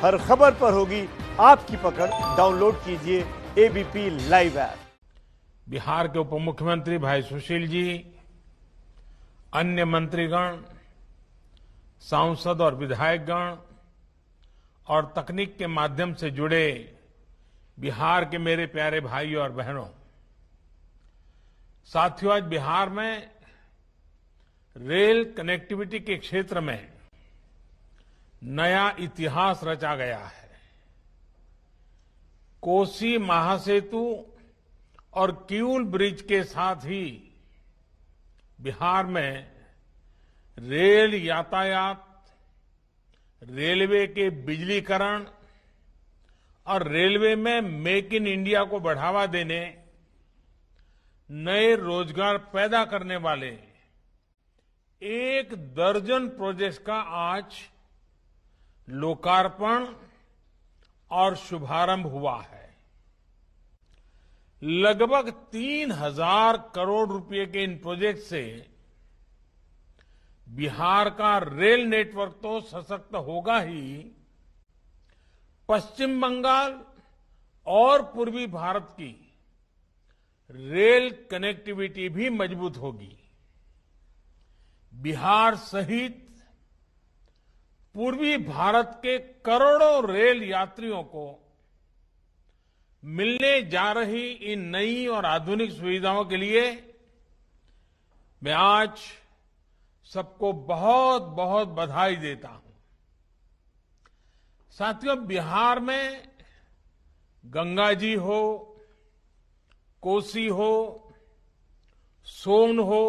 हर खबर पर होगी आपकी पकड़। डाउनलोड कीजिए एबीपी लाइव ऐप। बिहार के उप मुख्यमंत्री भाई सुशील जी, अन्य मंत्रीगण, सांसद और विधायकगण और तकनीक के माध्यम से जुड़े बिहार के मेरे प्यारे भाई और बहनों, साथियों, आज बिहार में रेल कनेक्टिविटी के क्षेत्र में नया इतिहास रचा गया है। कोसी महासेतु और किऊल ब्रिज के साथ ही बिहार में रेल यातायात, रेलवे के बिजलीकरण और रेलवे में मेक इन इंडिया को बढ़ावा देने, नए रोजगार पैदा करने वाले 1 दर्जन प्रोजेक्ट्स का आज लोकार्पण और शुभारंभ हुआ है। लगभग 3000 करोड़ रुपए के इन प्रोजेक्ट से बिहार का रेल नेटवर्क तो सशक्त होगा ही, पश्चिम बंगाल और पूर्वी भारत की रेल कनेक्टिविटी भी मजबूत होगी। बिहार सहित पूर्वी भारत के करोड़ों रेल यात्रियों को मिलने जा रही इन नई और आधुनिक सुविधाओं के लिए मैं आज सबको बहुत बहुत बधाई देता हूं। साथियों, बिहार में गंगा जी हो, कोसी हो, सोन हो,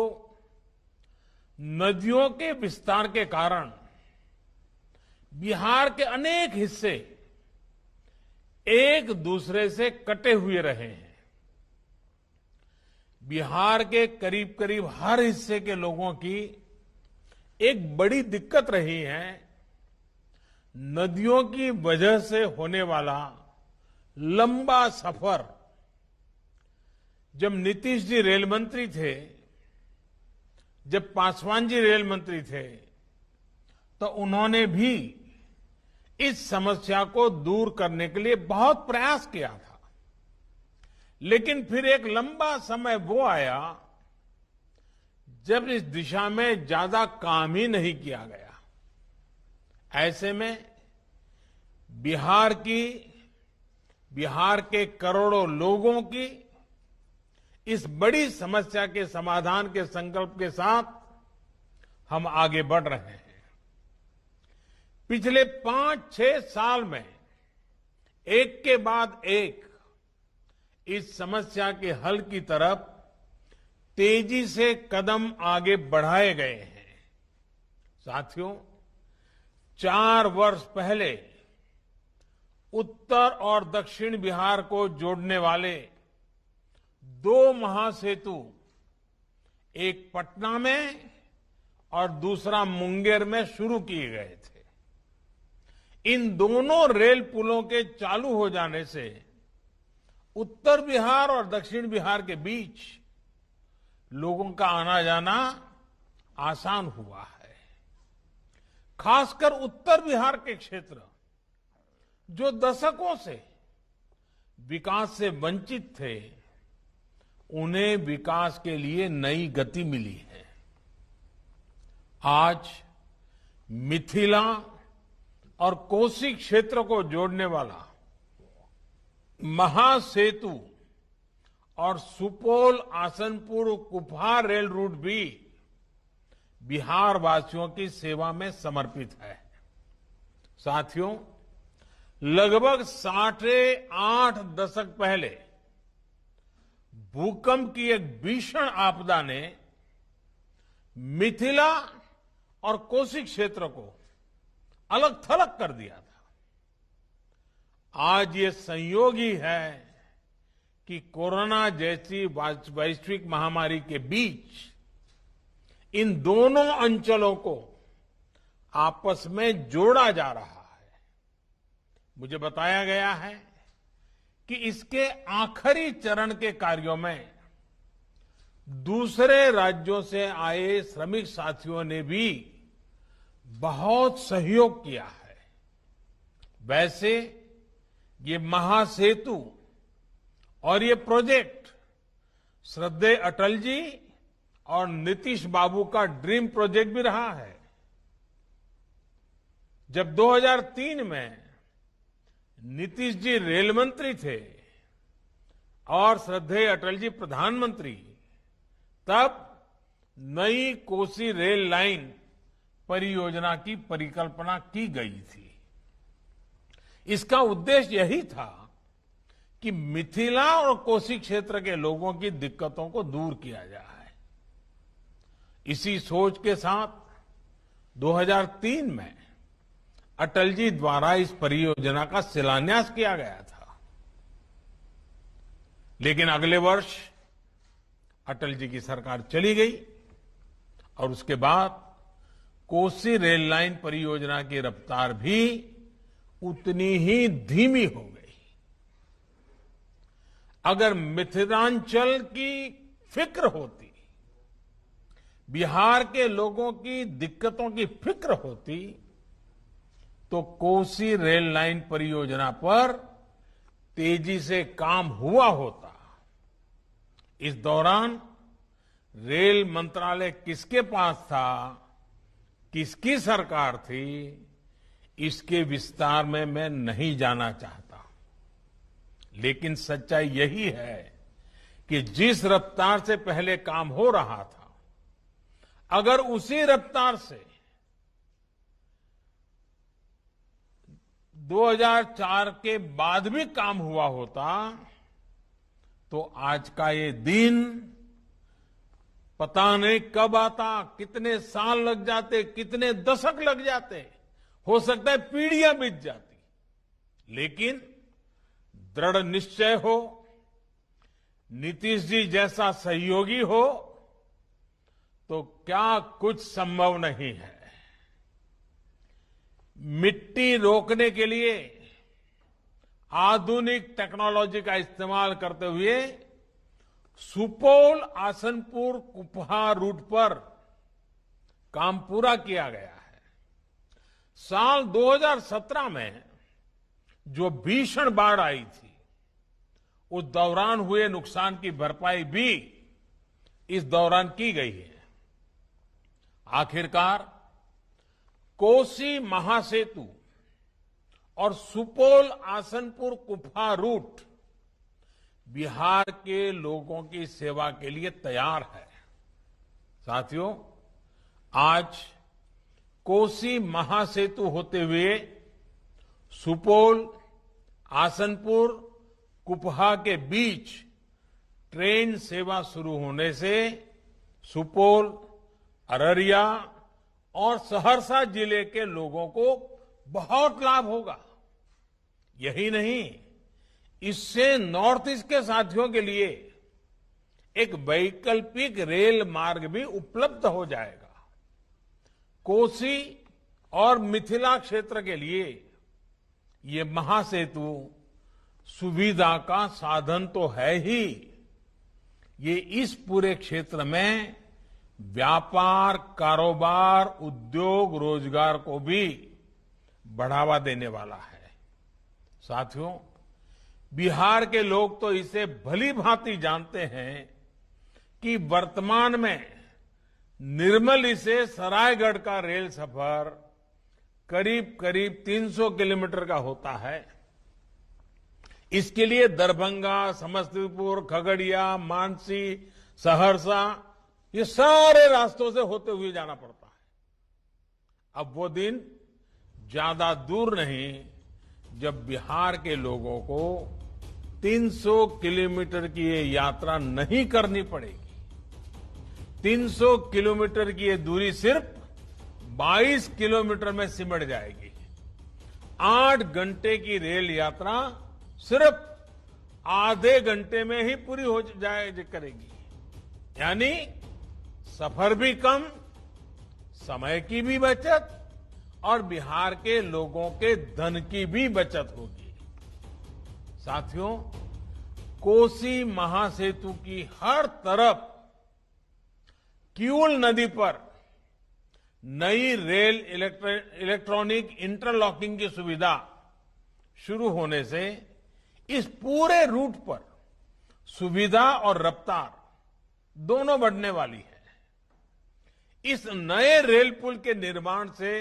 नदियों के विस्तार के कारण बिहार के अनेक हिस्से एक दूसरे से कटे हुए रहे हैं। बिहार के करीब करीब हर हिस्से के लोगों की एक बड़ी दिक्कत रही है नदियों की वजह से होने वाला लंबा सफर। जब नीतीश जी रेल मंत्री थे, जब पासवान जी रेल मंत्री थे, तो उन्होंने भी इस समस्या को दूर करने के लिए बहुत प्रयास किया था। लेकिन फिर एक लंबा समय वो आया जब इस दिशा में ज्यादा काम ही नहीं किया गया। ऐसे में बिहार के करोड़ों लोगों की इस बड़ी समस्या के समाधान के संकल्प के साथ हम आगे बढ़ रहे हैं। पिछले 5-6 साल में एक के बाद एक इस समस्या के हल की तरफ तेजी से कदम आगे बढ़ाए गए हैं। साथियों, 4 वर्ष पहले उत्तर और दक्षिण बिहार को जोड़ने वाले 2 महासेतु, एक पटना में और दूसरा मुंगेर में शुरू किए गए थे। इन दोनों रेल पुलों के चालू हो जाने से उत्तर बिहार और दक्षिण बिहार के बीच लोगों का आना जाना आसान हुआ है। खासकर उत्तर बिहार के क्षेत्र जो दशकों से विकास से वंचित थे, उन्हें विकास के लिए नई गति मिली है। आज मिथिला और कोसी क्षेत्र को जोड़ने वाला महासेतु और सुपौल आसनपुर कुपहा रेल रूट भी बिहार वासियों की सेवा में समर्पित है। साथियों, लगभग 8.5 दशक पहले भूकंप की एक भीषण आपदा ने मिथिला और कोसी क्षेत्र को अलग थलग कर दिया था। आज ये संयोग ही है कि कोरोना जैसी वैश्विक महामारी के बीच इन दोनों अंचलों को आपस में जोड़ा जा रहा है। मुझे बताया गया है कि इसके आखिरी चरण के कार्यों में दूसरे राज्यों से आए श्रमिक साथियों ने भी बहुत सहयोग किया है। वैसे ये महासेतु और ये प्रोजेक्ट श्रद्धेय अटल जी और नीतीश बाबू का ड्रीम प्रोजेक्ट भी रहा है। जब 2003 में नीतीश जी रेल मंत्री थे और श्रद्धेय अटल जी प्रधानमंत्री, तब नई कोसी रेल लाइन परियोजना की परिकल्पना की गई थी। इसका उद्देश्य यही था कि मिथिला और कोसी क्षेत्र के लोगों की दिक्कतों को दूर किया जाए। इसी सोच के साथ 2003 में अटल जी द्वारा इस परियोजना का शिलान्यास किया गया था। लेकिन अगले वर्ष अटल जी की सरकार चली गई और उसके बाद कोसी रेल लाइन परियोजना की रफ्तार भी उतनी ही धीमी हो गई। अगर मिथिलांचल की फिक्र होती, बिहार के लोगों की दिक्कतों की फिक्र होती, तो कोसी रेल लाइन परियोजना पर तेजी से काम हुआ होता। इस दौरान रेल मंत्रालय किसके पास था, किसकी सरकार थी, इसके विस्तार में मैं नहीं जाना चाहता। लेकिन सच्चाई यही है कि जिस रफ्तार से पहले काम हो रहा था, अगर उसी रफ्तार से 2004 के बाद भी काम हुआ होता, तो आज का ये दिन पता नहीं कब आता, कितने साल लग जाते, कितने दशक लग जाते, हो सकता है पीढ़ियां बीत जाती। लेकिन दृढ़ निश्चय हो, नीतीश जी जैसा सहयोगी हो, तो क्या कुछ संभव नहीं है। मिट्टी रोकने के लिए आधुनिक टेक्नोलॉजी का इस्तेमाल करते हुए सुपौल आसनपुर कुपहा रूट पर काम पूरा किया गया है। साल 2017 में जो भीषण बाढ़ आई थी, उस दौरान हुए नुकसान की भरपाई भी इस दौरान की गई है। आखिरकार कोसी महासेतु और सुपौल आसनपुर कुपहा रूट बिहार के लोगों की सेवा के लिए तैयार है। साथियों, आज कोसी महासेतु होते हुए सुपौल, आसनपुर, कुपहा के बीच ट्रेन सेवा शुरू होने से सुपौल, अररिया और सहरसा जिले के लोगों को बहुत लाभ होगा। यही नहीं, इससे नॉर्थ ईस्ट के साथियों के लिए एक वैकल्पिक रेल मार्ग भी उपलब्ध हो जाएगा। कोसी और मिथिला क्षेत्र के लिए ये महासेतु सुविधा का साधन तो है ही, ये इस पूरे क्षेत्र में व्यापार, कारोबार, उद्योग, रोजगार को भी बढ़ावा देने वाला है। साथियों, बिहार के लोग तो इसे भली भांति जानते हैं कि वर्तमान में निर्मली से सरायगढ़ का रेल सफर करीब करीब 300 किलोमीटर का होता है। इसके लिए दरभंगा, समस्तीपुर, खगड़िया, मानसी, सहरसा, ये सारे रास्तों से होते हुए जाना पड़ता है। अब वो दिन ज्यादा दूर नहीं जब बिहार के लोगों को 300 किलोमीटर की ये यात्रा नहीं करनी पड़ेगी। 300 किलोमीटर की ये दूरी सिर्फ 22 किलोमीटर में सिमट जाएगी। 8 घंटे की रेल यात्रा सिर्फ आधे घंटे में ही पूरी हो जाए करेगी। यानी सफर भी कम, समय की भी बचत और बिहार के लोगों के धन की भी बचत होगी। साथियों, कोसी महासेतु की हर तरफ किऊल नदी पर नई रेल इलेक्ट्रॉनिक इंटरलॉकिंग की सुविधा शुरू होने से इस पूरे रूट पर सुविधा और रफ्तार दोनों बढ़ने वाली है। इस नए रेल पुल के निर्माण से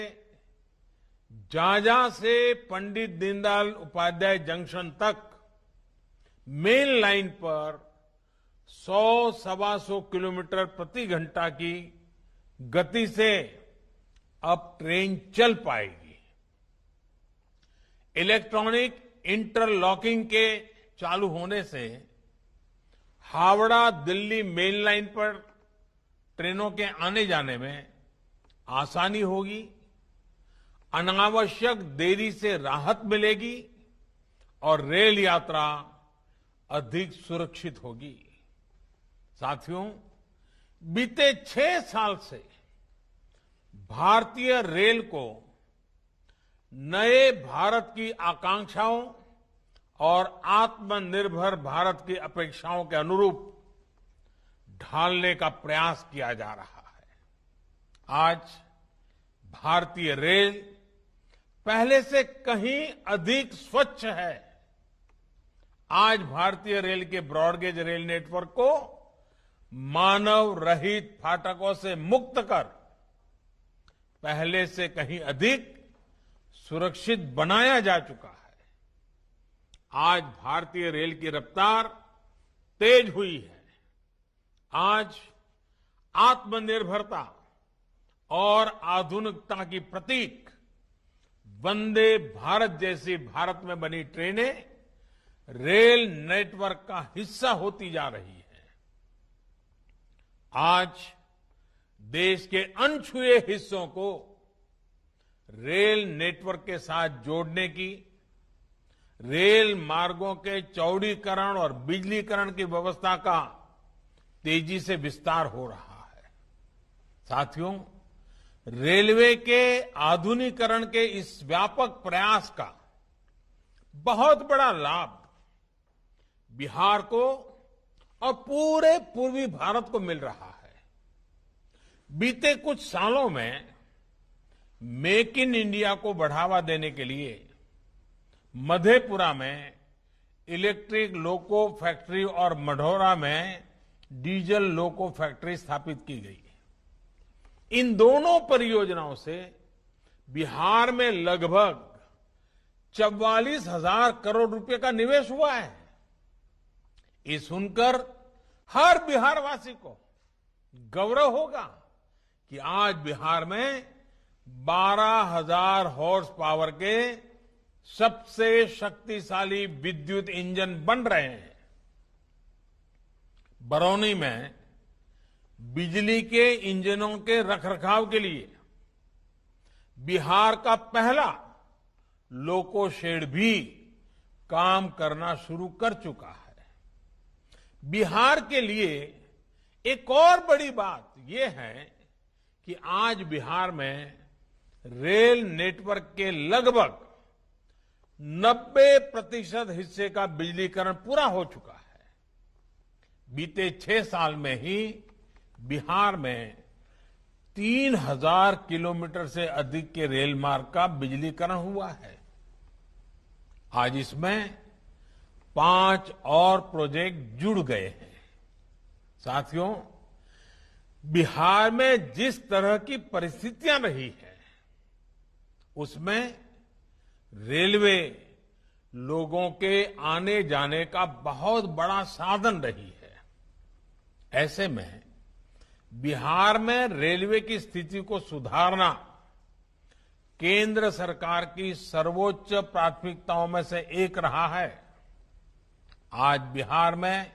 झाझा से पंडित दीनदयाल उपाध्याय जंक्शन तक मेन लाइन पर 100-125 किलोमीटर प्रति घंटा की गति से अब ट्रेन चल पाएगी। इलेक्ट्रॉनिक इंटरलॉकिंग के चालू होने से हावड़ा दिल्ली मेन लाइन पर ट्रेनों के आने जाने में आसानी होगी, अनावश्यक देरी से राहत मिलेगी और रेल यात्रा अधिक सुरक्षित होगी। साथियों, बीते 6 साल से भारतीय रेल को नए भारत की आकांक्षाओं और आत्मनिर्भर भारत की अपेक्षाओं के अनुरूप ढालने का प्रयास किया जा रहा है। आज भारतीय रेल पहले से कहीं अधिक स्वच्छ है। आज भारतीय रेल के ब्रॉडगेज रेल नेटवर्क को मानव रहित फाटकों से मुक्त कर पहले से कहीं अधिक सुरक्षित बनाया जा चुका है। आज भारतीय रेल की रफ्तार तेज हुई है। आज आत्मनिर्भरता और आधुनिकता की प्रतीक वंदे भारत जैसी भारत में बनी ट्रेनें रेल नेटवर्क का हिस्सा होती जा रही है। आज देश के अनछुए हिस्सों को रेल नेटवर्क के साथ जोड़ने की, रेल मार्गों के चौड़ीकरण और बिजलीकरण की व्यवस्था का तेजी से विस्तार हो रहा है। साथियों, रेलवे के आधुनिकीकरण के इस व्यापक प्रयास का बहुत बड़ा लाभ बिहार को और पूरे पूर्वी भारत को मिल रहा है। बीते कुछ सालों में मेक इन इंडिया को बढ़ावा देने के लिए मधेपुरा में इलेक्ट्रिक लोको फैक्ट्री और मढ़ौरा में डीजल लोको फैक्ट्री स्थापित की गई। इन दोनों परियोजनाओं से बिहार में लगभग 44,000 करोड़ रुपए का निवेश हुआ है। ये सुनकर हर बिहारवासी को गौरव होगा कि आज बिहार में 12,000 हॉर्स पावर के सबसे शक्तिशाली विद्युत इंजन बन रहे हैं। बरौनी में बिजली के इंजनों के रखरखाव के लिए बिहार का पहला लोको शेड भी काम करना शुरू कर चुका है। बिहार के लिए एक और बड़ी बात यह है कि आज बिहार में रेल नेटवर्क के लगभग 90% हिस्से का बिजलीकरण पूरा हो चुका है। बीते 6 साल में ही बिहार में 3,000 किलोमीटर से अधिक के रेल मार्ग का बिजलीकरण हुआ है। आज इसमें 5 और प्रोजेक्ट जुड़ गए हैं। साथियों, बिहार में जिस तरह की परिस्थितियां रही है उसमें रेलवे लोगों के आने जाने का बहुत बड़ा साधन रही है। ऐसे में बिहार में रेलवे की स्थिति को सुधारना केंद्र सरकार की सर्वोच्च प्राथमिकताओं में से एक रहा है। आज बिहार में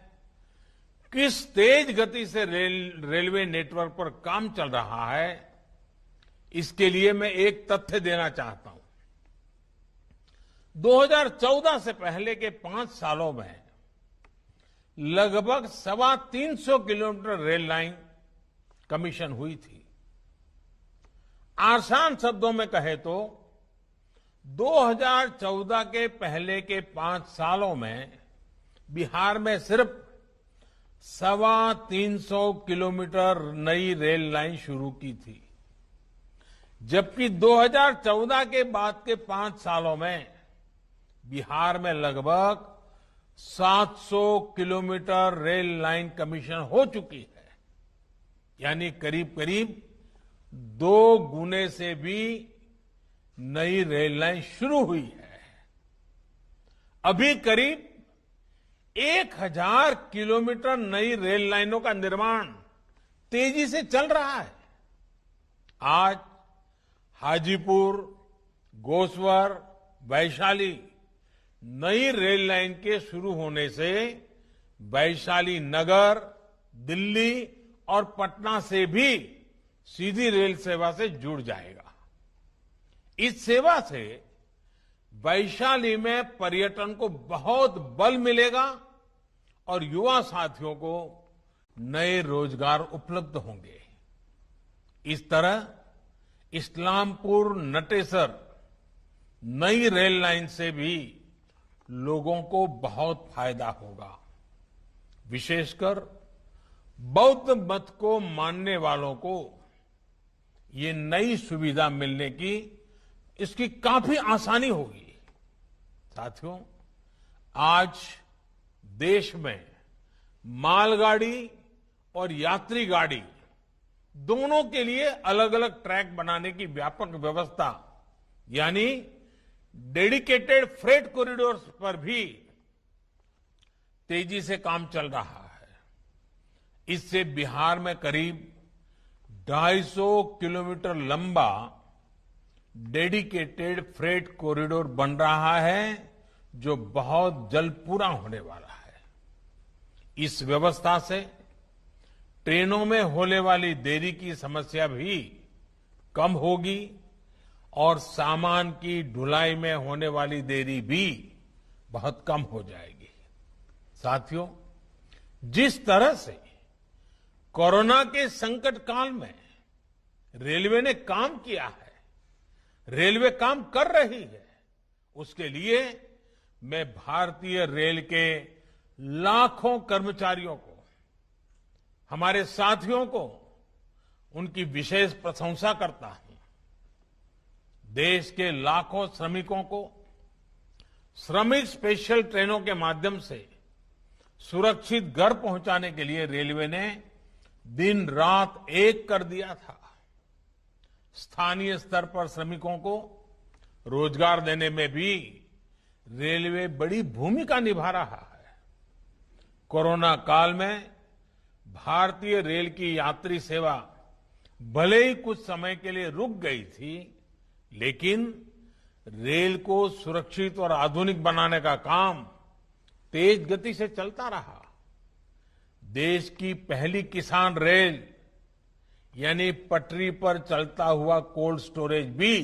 किस तेज गति से रेलवे नेटवर्क पर काम चल रहा है, इसके लिए मैं एक तथ्य देना चाहता हूं। 2014 से पहले के 5 सालों में लगभग 325 किलोमीटर रेल लाइन कमीशन हुई थी। आसान शब्दों में कहे तो 2014 के पहले के 5 सालों में बिहार में सिर्फ 325 किलोमीटर नई रेल लाइन शुरू की थी, जबकि 2014 के बाद के 5 सालों में बिहार में लगभग 700 किलोमीटर रेल लाइन कमीशन हो चुकी है, यानी करीब करीब 2 गुने से भी नई रेल लाइन शुरू हुई है। अभी करीब 1000 किलोमीटर नई रेल लाइनों का निर्माण तेजी से चल रहा है। आज हाजीपुर, गोसवर, वैशाली नई रेल लाइन के शुरू होने से वैशाली नगर, दिल्ली और पटना से भी सीधी रेल सेवा से जुड़ जाएगा। इस सेवा से वैशाली में पर्यटन को बहुत बल मिलेगा और युवा साथियों को नए रोजगार उपलब्ध होंगे। इस तरह इस्लामपुर नटेसर नई रेल लाइन से भी लोगों को बहुत फायदा होगा। विशेषकर बौद्ध मत को मानने वालों को ये नई सुविधा मिलने की इसकी काफी आसानी होगी। साथियों, आज देश में मालगाड़ी और यात्री गाड़ी दोनों के लिए अलग अलग ट्रैक बनाने की व्यापक व्यवस्था यानी डेडिकेटेड फ्रेट कॉरिडोर्स पर भी तेजी से काम चल रहा है। इससे बिहार में करीब 250 किलोमीटर लंबा डेडिकेटेड फ्रेट कॉरिडोर बन रहा है, जो बहुत जल्द पूरा होने वाला है। इस व्यवस्था से ट्रेनों में होने वाली देरी की समस्या भी कम होगी और सामान की ढुलाई में होने वाली देरी भी बहुत कम हो जाएगी। साथियों, जिस तरह से कोरोना के संकट काल में रेलवे ने काम किया है, रेलवे काम कर रही है, उसके लिए मैं भारतीय रेल के लाखों कर्मचारियों को, हमारे साथियों को उनकी विशेष प्रशंसा करता हूं। देश के लाखों श्रमिकों को श्रमिक स्पेशल ट्रेनों के माध्यम से सुरक्षित घर पहुंचाने के लिए रेलवे ने दिन रात एक कर दिया था। स्थानीय स्तर पर श्रमिकों को रोजगार देने में भी रेलवे बड़ी भूमिका निभा रहा है। कोरोना काल में भारतीय रेल की यात्री सेवा भले ही कुछ समय के लिए रुक गई थी, लेकिन रेल को सुरक्षित और आधुनिक बनाने का काम तेज गति से चलता रहा। देश की पहली किसान रेल यानी पटरी पर चलता हुआ कोल्ड स्टोरेज भी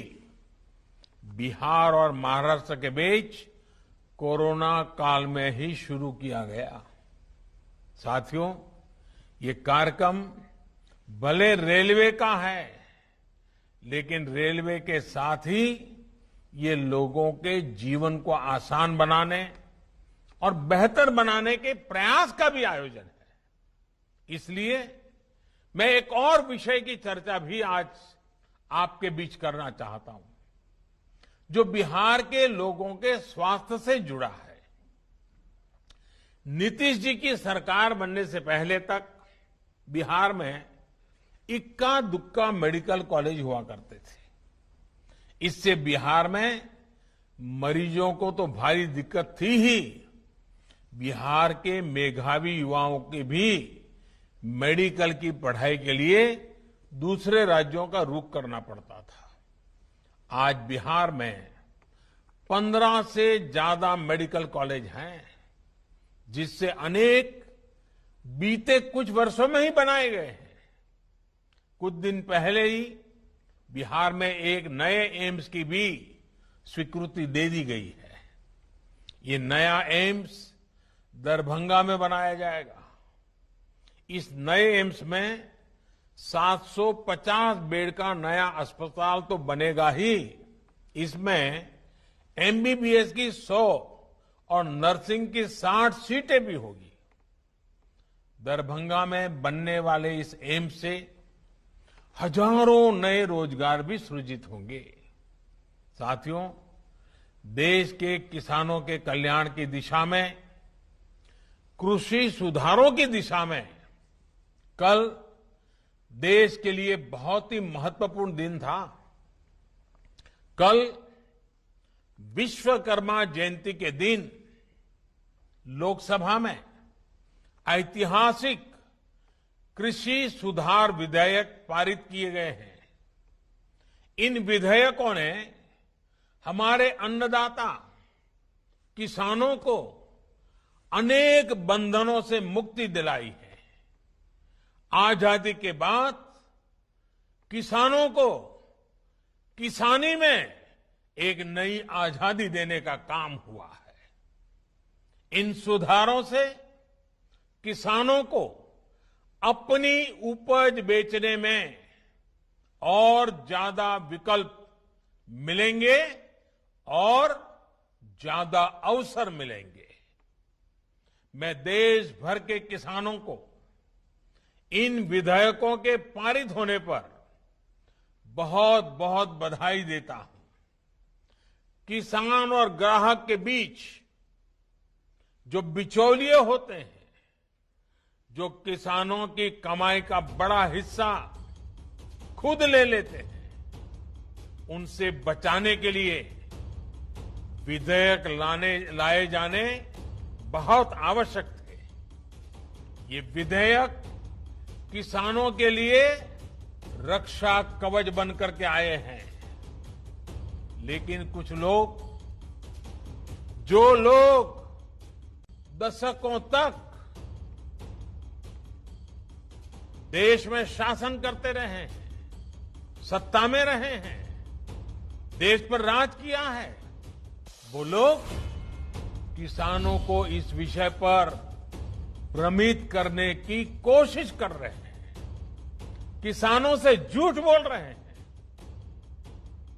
बिहार और महाराष्ट्र के बीच कोरोना काल में ही शुरू किया गया। साथियों, ये कार्यक्रम भले रेलवे का है, लेकिन रेलवे के साथ ही ये लोगों के जीवन को आसान बनाने और बेहतर बनाने के प्रयास का भी आयोजन है। इसलिए मैं एक और विषय की चर्चा भी आज आपके बीच करना चाहता हूं, जो बिहार के लोगों के स्वास्थ्य से जुड़ा है। नीतीश जी की सरकार बनने से पहले तक बिहार में इक्का दुक्का मेडिकल कॉलेज हुआ करते थे। इससे बिहार में मरीजों को तो भारी दिक्कत थी ही, बिहार के मेधावी युवाओं के भी मेडिकल की पढ़ाई के लिए दूसरे राज्यों का रुख करना पड़ता था। आज बिहार में 15 से ज्यादा मेडिकल कॉलेज हैं, जिससे अनेक बीते कुछ वर्षों में ही बनाए गए हैं। कुछ दिन पहले ही बिहार में एक नए एम्स की भी स्वीकृति दे दी गई है। ये नया एम्स दरभंगा में बनाया जाएगा। इस नए एम्स में 750 बेड का नया अस्पताल तो बनेगा ही, इसमें एमबीबीएस की 100 और नर्सिंग की 60 सीटें भी होगी। दरभंगा में बनने वाले इस एम्स से हजारों नए रोजगार भी सृजित होंगे। साथियों, देश के किसानों के कल्याण की दिशा में, कृषि सुधारों की दिशा में कल देश के लिए बहुत ही महत्वपूर्ण दिन था। कल विश्वकर्मा जयंती के दिन लोकसभा में ऐतिहासिक कृषि सुधार विधेयक पारित किए गए हैं। इन विधेयकों ने हमारे अन्नदाता किसानों को अनेक बंधनों से मुक्ति दिलाई है। आजादी के बाद किसानों को किसानी में एक नई आजादी देने का काम हुआ है। इन सुधारों से किसानों को अपनी उपज बेचने में और ज्यादा विकल्प मिलेंगे और ज्यादा अवसर मिलेंगे। मैं देश भर के किसानों को इन विधेयकों के पारित होने पर बहुत बहुत बधाई देता हूं। किसान और ग्राहक के बीच जो बिचौलिए होते हैं, जो किसानों की कमाई का बड़ा हिस्सा खुद ले लेते हैं, उनसे बचाने के लिए विधेयक लाए जाने बहुत आवश्यक थे। ये विधेयक किसानों के लिए रक्षा कवच बनकर के आए हैं। लेकिन कुछ लोग, जो लोग दशकों तक देश में शासन करते रहे हैं, सत्ता में रहे हैं, देश पर राज किया है, वो लोग किसानों को इस विषय पर भ्रमित करने की कोशिश कर रहे हैं, किसानों से झूठ बोल रहे हैं।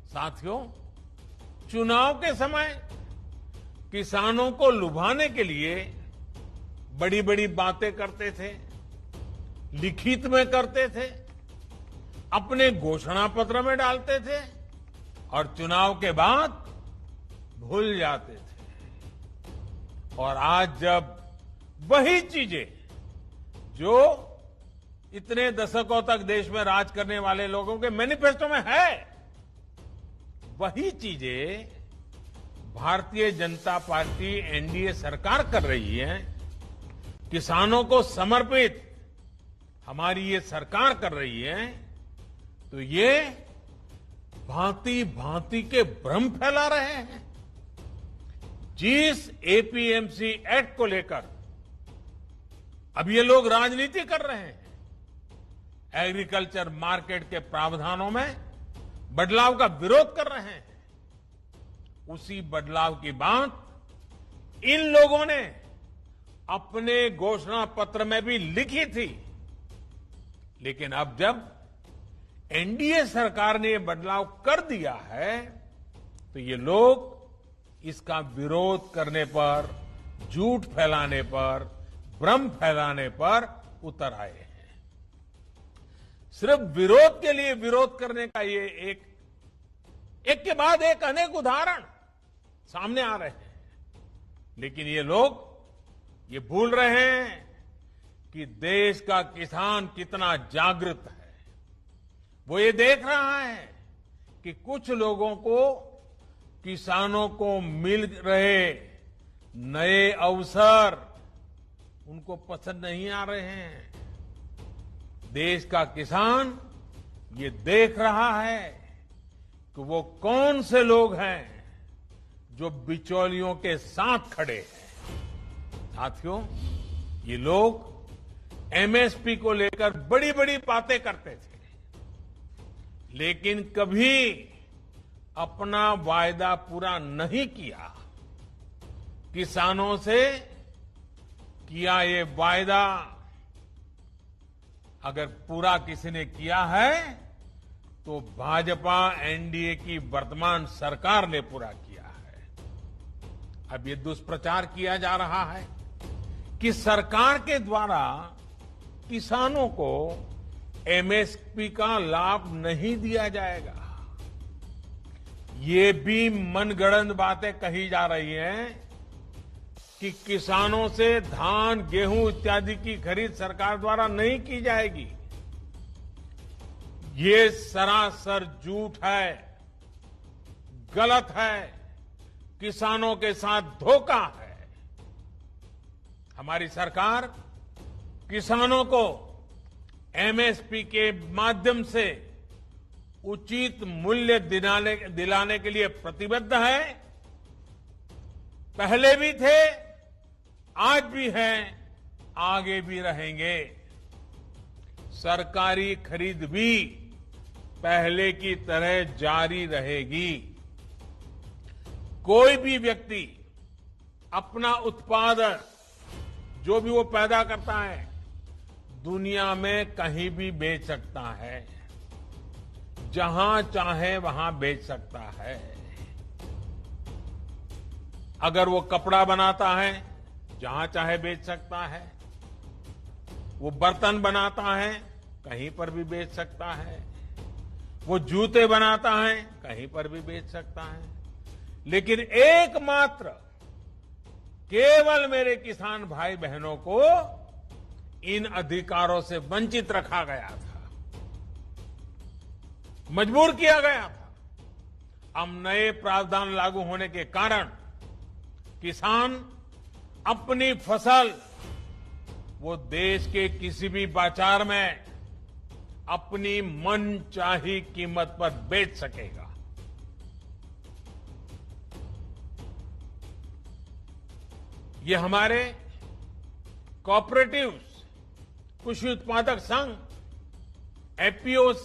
साथियों, चुनाव के समय किसानों को लुभाने के लिए बड़ी बड़ी बातें करते थे, लिखित में करते थे, अपने घोषणा पत्र में डालते थे और चुनाव के बाद भूल जाते थे। और आज जब वही चीजें जो इतने दशकों तक देश में राज करने वाले लोगों के मैनिफेस्टो में है, वही चीजें भारतीय जनता पार्टी एनडीए सरकार कर रही है, किसानों को समर्पित हमारी ये सरकार कर रही है, तो ये भांति भांति के भ्रम फैला रहे हैं। जिस एपीएमसी एक्ट को लेकर अब ये लोग राजनीति कर रहे हैं, एग्रीकल्चर मार्केट के प्रावधानों में बदलाव का विरोध कर रहे हैं, उसी बदलाव की बात इन लोगों ने अपने घोषणा पत्र में भी लिखी थी। लेकिन अब जब एनडीए सरकार ने ये बदलाव कर दिया है, तो ये लोग इसका विरोध करने पर, झूठ फैलाने पर, भ्रम फैलाने पर उतर आए हैं। सिर्फ विरोध के लिए विरोध करने का ये एक के बाद एक अनेक उदाहरण सामने आ रहे हैं। लेकिन ये लोग ये भूल रहे हैं कि देश का किसान कितना जागृत है। वो ये देख रहा है कि कुछ लोगों को, किसानों को मिल रहे नए अवसर उनको पसंद नहीं आ रहे हैं। देश का किसान ये देख रहा है कि वो कौन से लोग हैं जो बिचौलियों के साथ खड़े हैं। साथियों, ये लोग एमएसपी को लेकर बड़ी बड़ी बातें करते थे, लेकिन कभी अपना वायदा पूरा नहीं किया। किसानों से किया ये वायदा अगर पूरा किसी ने किया है तो भाजपा एनडीए की वर्तमान सरकार ने पूरा किया है। अब ये दुष्प्रचार किया जा रहा है कि सरकार के द्वारा किसानों को एमएसपी का लाभ नहीं दिया जाएगा। ये भी मनगढ़ंत बातें कही जा रही हैं कि किसानों से धान, गेहूं इत्यादि की खरीद सरकार द्वारा नहीं की जाएगी। ये सरासर झूठ है, गलत है, किसानों के साथ धोखा है। हमारी सरकार किसानों को एमएसपी के माध्यम से उचित मूल्य दिलाने के लिए प्रतिबद्ध है। पहले भी थे, आज भी हैं, आगे भी रहेंगे। सरकारी खरीद भी पहले की तरह जारी रहेगी। कोई भी व्यक्ति अपना उत्पादन जो भी वो पैदा करता है दुनिया में कहीं भी बेच सकता है, जहां चाहे वहां बेच सकता है। अगर वो कपड़ा बनाता है जहां चाहे बेच सकता है, वो बर्तन बनाता है कहीं पर भी बेच सकता है, वो जूते बनाता है कहीं पर भी बेच सकता है। लेकिन एकमात्र केवल मेरे किसान भाई बहनों को इन अधिकारों से वंचित रखा गया था, मजबूर किया गया था। अब नए प्रावधान लागू होने के कारण किसान अपनी फसल वो देश के किसी भी बाजार में अपनी मनचाही कीमत पर बेच सकेगा। ये हमारे कोऑपरेटिव्स, कृषि उत्पादक संघ, एपीओस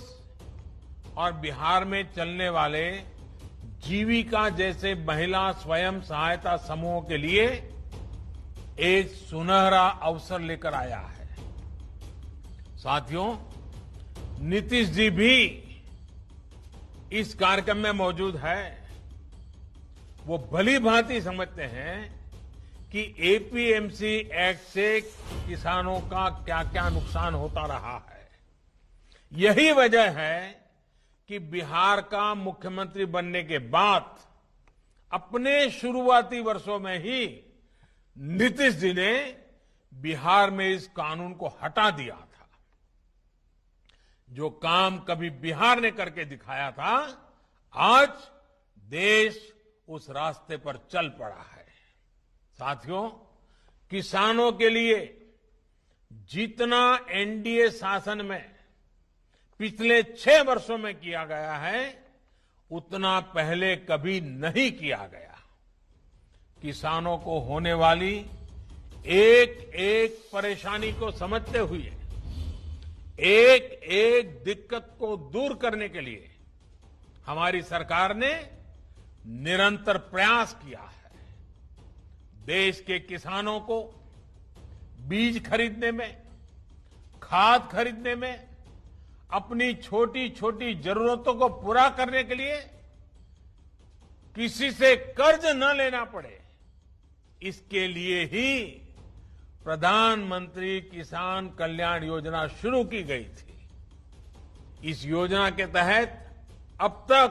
और बिहार में चलने वाले जीविका जैसे महिला स्वयं सहायता समूहों के लिए एक सुनहरा अवसर लेकर आया है। साथियों, नीतीश जी भी इस कार्यक्रम में मौजूद है। वो भली भांति समझते हैं कि एपीएमसी एक्ट से किसानों का क्या क्या नुकसान होता रहा है। यही वजह है कि बिहार का मुख्यमंत्री बनने के बाद अपने शुरुआती वर्षों में ही नीतीश जी ने बिहार में इस कानून को हटा दिया था। जो काम कभी बिहार ने करके दिखाया था, आज देश उस रास्ते पर चल पड़ा है। साथियों, किसानों के लिए जितना एनडीए शासन में पिछले 6 वर्षों में किया गया है, उतना पहले कभी नहीं किया गया। किसानों को होने वाली एक एक परेशानी को समझते हुए, एक एक दिक्कत को दूर करने के लिए हमारी सरकार ने निरंतर प्रयास किया है। देश के किसानों को बीज खरीदने में, खाद खरीदने में, अपनी छोटी छोटी जरूरतों को पूरा करने के लिए किसी से कर्ज न लेना पड़े, इसके लिए ही प्रधानमंत्री किसान कल्याण योजना शुरू की गई थी। इस योजना के तहत अब तक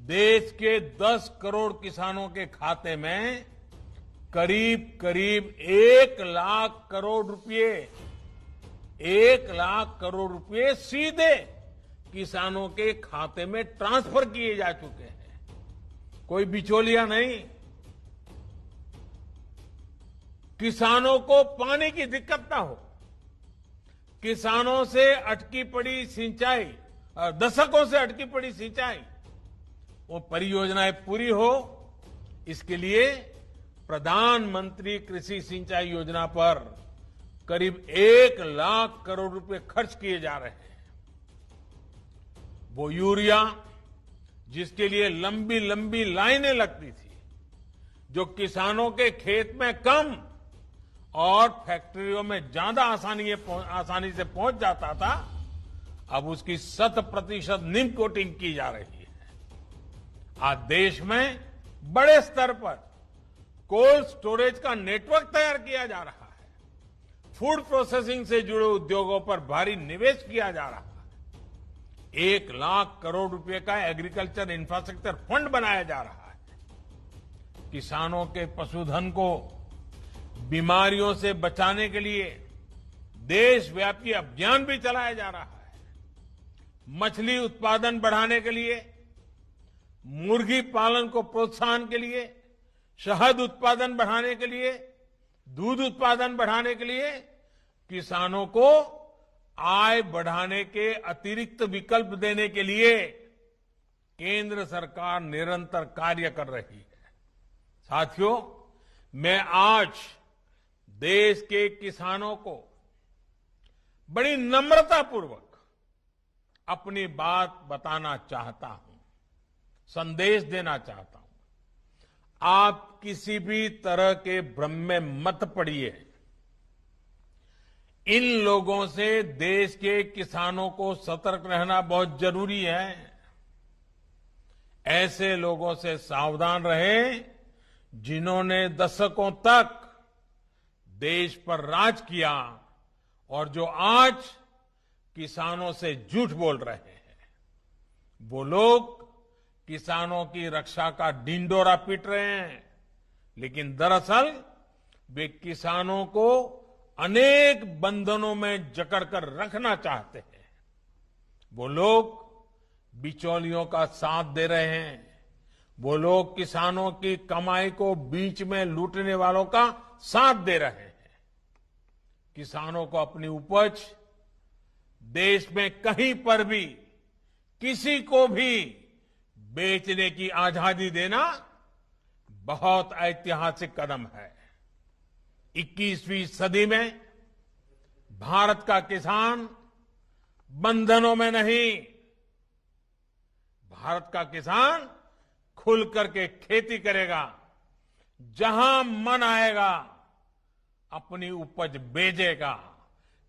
देश के 10 करोड़ किसानों के खाते में करीब करीब 1 लाख करोड़ रुपए सीधे किसानों के खाते में ट्रांसफर किए जा चुके हैं। कोई बिचौलिया नहीं। किसानों को पानी की दिक्कत ना हो, किसानों से अटकी पड़ी सिंचाई, दशकों से अटकी पड़ी सिंचाई, वो परियोजनाएं पूरी हो, इसके लिए प्रधानमंत्री कृषि सिंचाई योजना पर करीब 1 लाख करोड़ रुपए खर्च किए जा रहे हैं। वो यूरिया जिसके लिए लंबी लंबी लाइनें लगती थी, जो किसानों के खेत में कम और फैक्ट्रियों में ज्यादा आसानी से पहुंच जाता था, अब उसकी 100% निम कोटिंग की जा रही है। आज देश में बड़े स्तर पर कोल्ड स्टोरेज का नेटवर्क तैयार किया जा रहा है। फूड प्रोसेसिंग से जुड़े उद्योगों पर भारी निवेश किया जा रहा है। 1,00,000 करोड़ रुपए का एग्रीकल्चर इंफ्रास्ट्रक्चर फंड बनाया जा रहा है। किसानों के पशुधन को बीमारियों से बचाने के लिए देशव्यापी अभियान भी चलाया जा रहा है। मछली उत्पादन बढ़ाने के लिए, मुर्गी पालन को प्रोत्साहन के लिए, शहद उत्पादन बढ़ाने के लिए, दूध उत्पादन बढ़ाने के लिए किसानों को आय बढ़ाने के अतिरिक्त विकल्प देने के लिए केंद्र सरकार निरंतर कार्य कर रही है। साथियों, मैं आज देश के किसानों को बड़ी नम्रतापूर्वक अपनी बात बताना चाहता हूं, संदेश देना चाहता हूं। आप किसी भी तरह के भ्रम में मत पड़िए। इन लोगों से देश के किसानों को सतर्क रहना बहुत जरूरी है। ऐसे लोगों से सावधान रहें जिन्होंने दशकों तक देश पर राज किया और जो आज किसानों से झूठ बोल रहे हैं। वो लोग किसानों की रक्षा का ढिंढोरा पीट रहे हैं, लेकिन दरअसल वे किसानों को अनेक बंधनों में जकड़कर रखना चाहते हैं। वो लोग बिचौलियों का साथ दे रहे हैं। वो लोग किसानों की कमाई को बीच में लूटने वालों का साथ दे रहे हैं। किसानों को अपनी उपज देश में कहीं पर भी किसी को भी बेचने की आजादी देना बहुत ऐतिहासिक कदम है। 21वीं सदी में भारत का किसान बंधनों में नहीं, भारत का किसान खुल करके खेती करेगा, जहां मन आएगा अपनी उपज बेचेगा,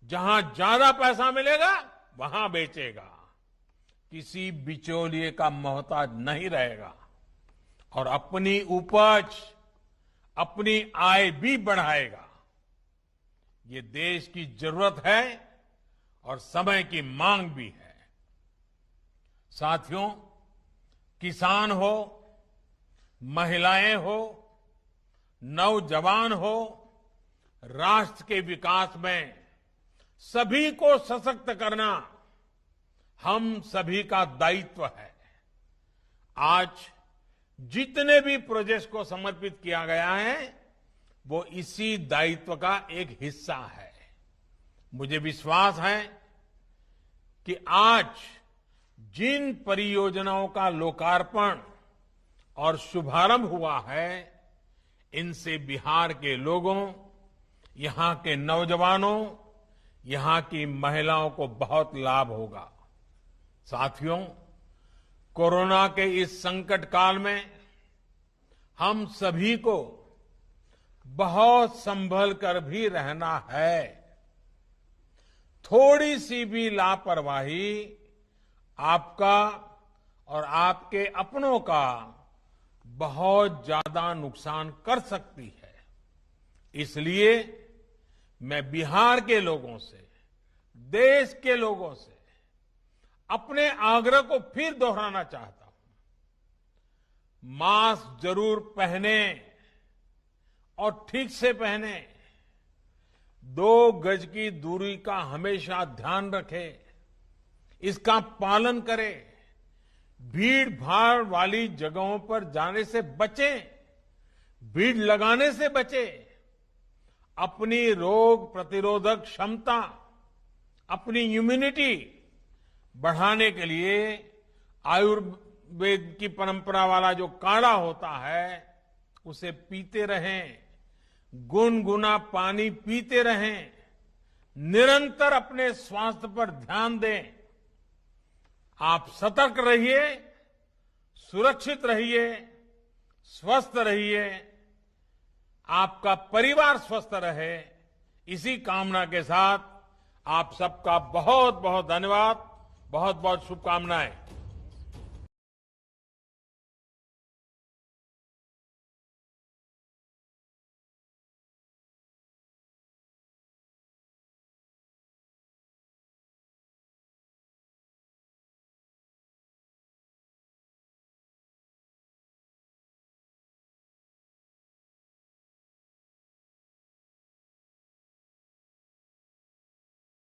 जहां ज्यादा पैसा मिलेगा वहां बेचेगा, किसी बिचौलिए का मोहताज नहीं रहेगा और अपनी उपज, अपनी आय भी बढ़ाएगा। ये देश की जरूरत है और समय की मांग भी है। साथियों, किसान हो, महिलाएं हो, नौजवान हो, राष्ट्र के विकास में सभी को सशक्त करना हम सभी का दायित्व है। आज जितने भी प्रोजेक्ट्स को समर्पित किया गया है वो इसी दायित्व का एक हिस्सा है। मुझे विश्वास है कि आज जिन परियोजनाओं का लोकार्पण और शुभारंभ हुआ है, इनसे बिहार के लोगों, यहां के नौजवानों, यहां की महिलाओं को बहुत लाभ होगा। साथियों, कोरोना के इस संकट काल में हम सभी को बहुत संभल कर भी रहना है। थोड़ी सी भी लापरवाही आपका और आपके अपनों का बहुत ज्यादा नुकसान कर सकती है। इसलिए मैं बिहार के लोगों से, देश के लोगों से अपने आग्रह को फिर दोहराना चाहता हूं। मास्क जरूर पहने और ठीक से पहने। 2 गज की दूरी का हमेशा ध्यान रखें, इसका पालन करें। भीड़ भाड़ वाली जगहों पर जाने से बचें, भीड़ लगाने से बचें। अपनी रोग प्रतिरोधक क्षमता, अपनी इम्यूनिटी बढ़ाने के लिए आयुर्वेद की परंपरा वाला जो काढ़ा होता है उसे पीते रहें, गुनगुना पानी पीते रहें, निरंतर अपने स्वास्थ्य पर ध्यान दें। आप सतर्क रहिए, सुरक्षित रहिए, स्वस्थ रहिए, आपका परिवार स्वस्थ रहे। इसी कामना के साथ आप सबका बहुत बहुत धन्यवाद, बहुत बहुत शुभकामनाएं।